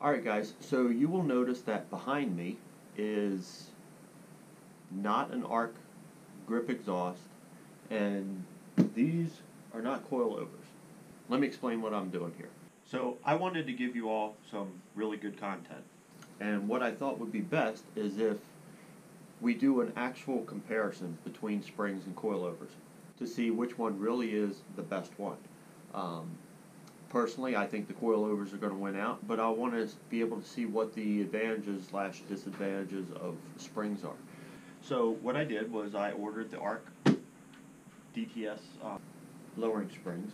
Alright guys, so you will notice that behind me is not an arc grip exhaust, and these are not coilovers. Let me explain what I'm doing here. So I wanted to give you all some really good content, and what I thought would be best is if we do an actual comparison between springs and coilovers to see which one really is the best one. Personally, I think the coilovers are going to win out, but I want to be able to see what the advantages / disadvantages of springs are. So what I did was I ordered the ARC DTS lowering springs.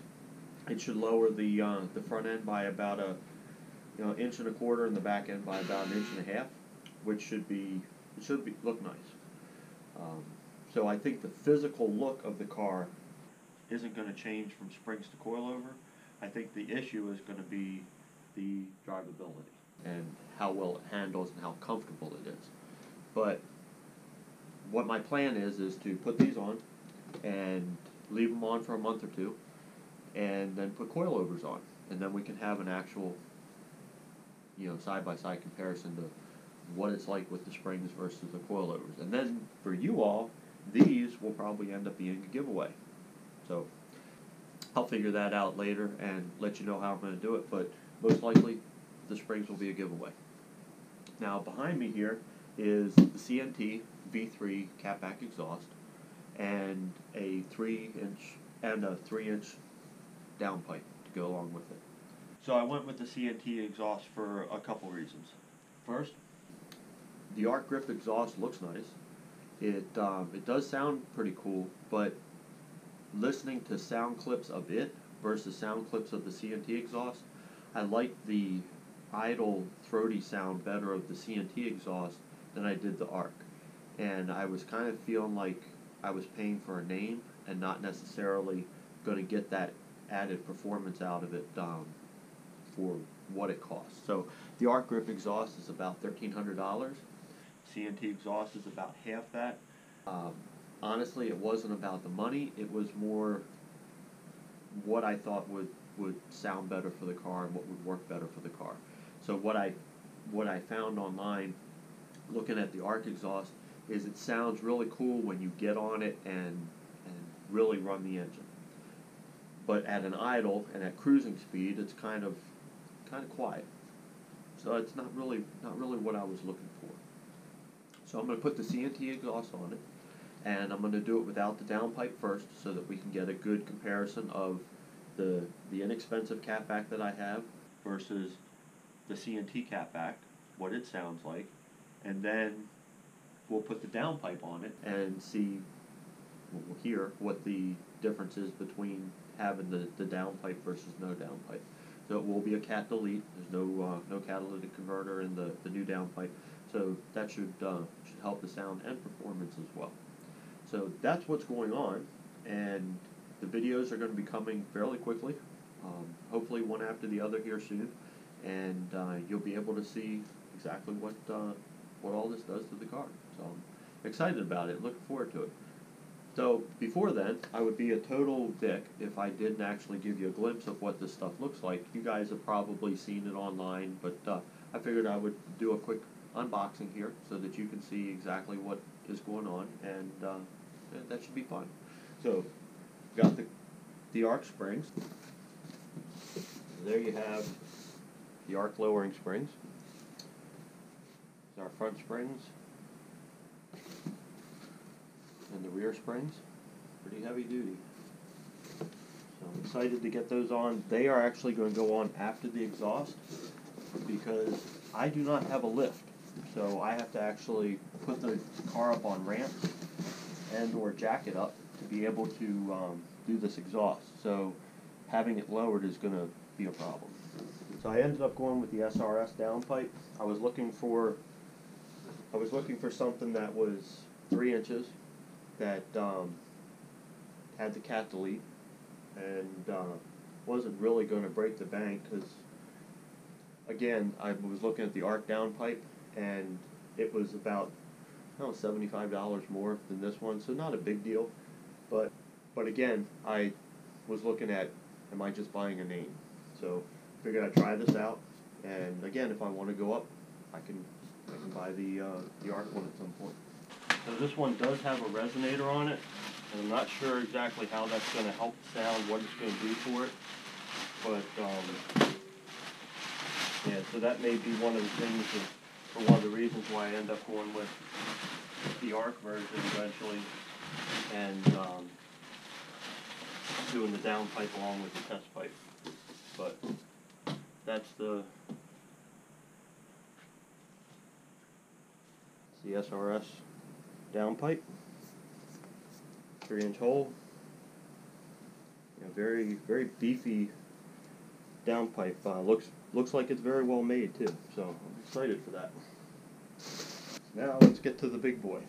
It should lower the front end by about a 1.25 inches and the back end by about 1.5 inches, which should look nice. So I think the physical look of the car isn't going to change from springs to coilover. I think the issue is going to be the drivability and how well it handles and how comfortable it is. But what my plan is to put these on and leave them on for a month or two and then put coilovers on, and then we can have an actual side-by-side comparison to what it's like with the springs versus the coilovers. And then for you all, these will probably end up being a giveaway. So I'll figure that out later and let you know how I'm going to do it, but most likely the springs will be a giveaway. Now behind me here is the CNT V3 catback exhaust and a 3-inch downpipe to go along with it. So I went with the CNT exhaust for a couple reasons. First, the arc grip exhaust looks nice. It does sound pretty cool, but listening to sound clips of it versus sound clips of the CNT exhaust, I like the idle, throaty sound better of the CNT exhaust than I did the ARC. And I was kind of feeling like I was paying for a name and not necessarily going to get that added performance out of it for what it costs. So the ARC grip exhaust is about $1,300. CNT exhaust is about half that. Honestly, it wasn't about the money. It was more what I thought would sound better for the car and what would work better for the car. So what I found online, looking at the ARC exhaust, is it sounds really cool when you get on it and really run the engine. But at an idle and at cruising speed, it's kind of quiet. So it's not really what I was looking for. So I'm going to put the CNT exhaust on it, and I'm going to do it without the downpipe first so that we can get a good comparison of the inexpensive catback that I have versus the CNT catback, what it sounds like, and then we'll put the downpipe on it and we'll hear what the difference is between having the downpipe versus no downpipe. So it will be a cat delete. There's no catalytic converter in the new downpipe. So that should help the sound and performance as well. So that's what's going on, and the videos are going to be coming fairly quickly, hopefully one after the other here soon, and you'll be able to see exactly what all this does to the car. So I'm excited about it, looking forward to it. So before then, I would be a total dick if I didn't actually give you a glimpse of what this stuff looks like. You guys have probably seen it online, but I figured I would do a quick unboxing here so that you can see exactly what is going on, and that should be fun. So got the ARC springs. There you have the ARC lowering springs. Our front springs and the rear springs, pretty heavy duty. So I'm excited to get those on. They are actually going to go on after the exhaust because I do not have a lift. So I have to actually put the car up on ramps and or jack it up to be able to do this exhaust. So having it lowered is going to be a problem. So I ended up going with the SRS downpipe. I was looking for something that was 3 inches, that had the cat delete, and wasn't really going to break the bank because, again, I was looking at the ARC downpipe, and it was about $75 more than this one, so not a big deal. But again, I was looking at, am I just buying a name? So figured I'd try this out And again, if I want to go up, I can buy the arc one at some point. So this one does have a resonator on it, and I'm not sure exactly how that's going to help the sound, what it's going to do for it. But yeah, so that may be one of the things, or one of the reasons why I end up going with the arc version eventually, and doing the downpipe along with the test pipe. But that's the SRS downpipe, 3-inch hole. Very beefy downpipe. Looks like it's very well made too. So I'm excited for that. Now let's get to the big boy.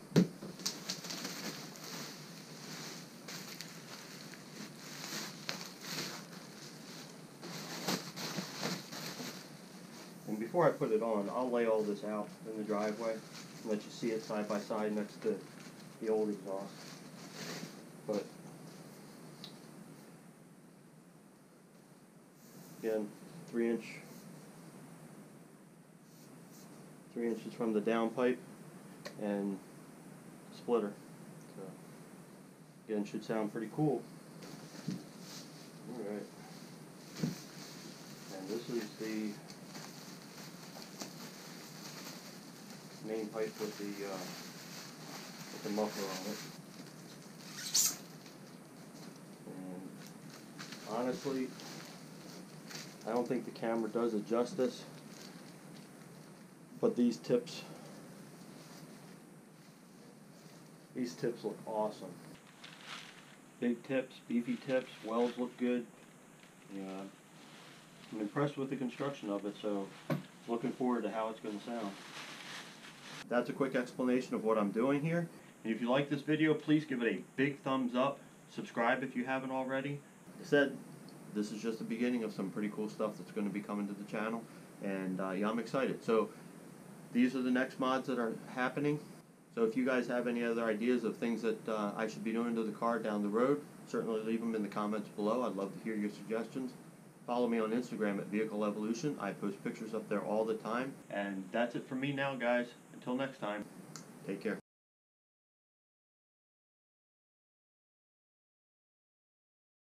And before I put it on, I'll lay all this out in the driveway and let you see it side by side next to the old exhaust. But again, 3 inches from the downpipe and splitter. So again, should sound pretty cool. All right, and this is the main pipe with the muffler on it. And honestly, I don't think the camera does it justice, but these tips look awesome. Big tips, beefy tips, wells look good. Yeah, I'm impressed with the construction of it, so looking forward to how it's going to sound. That's a quick explanation of what I'm doing here. And if you like this video, please give it a big thumbs up. Subscribe if you haven't already. Like I said, this is just the beginning of some pretty cool stuff that's going to be coming to the channel. And yeah, I'm excited. So these are the next mods that are happening. So if you guys have any other ideas of things that I should be doing to the car down the road, certainly leave them in the comments below. I'd love to hear your suggestions. Follow me on Instagram at Vehicle Evolution. I post pictures up there all the time. And that's it for me now, guys. Until next time, take care.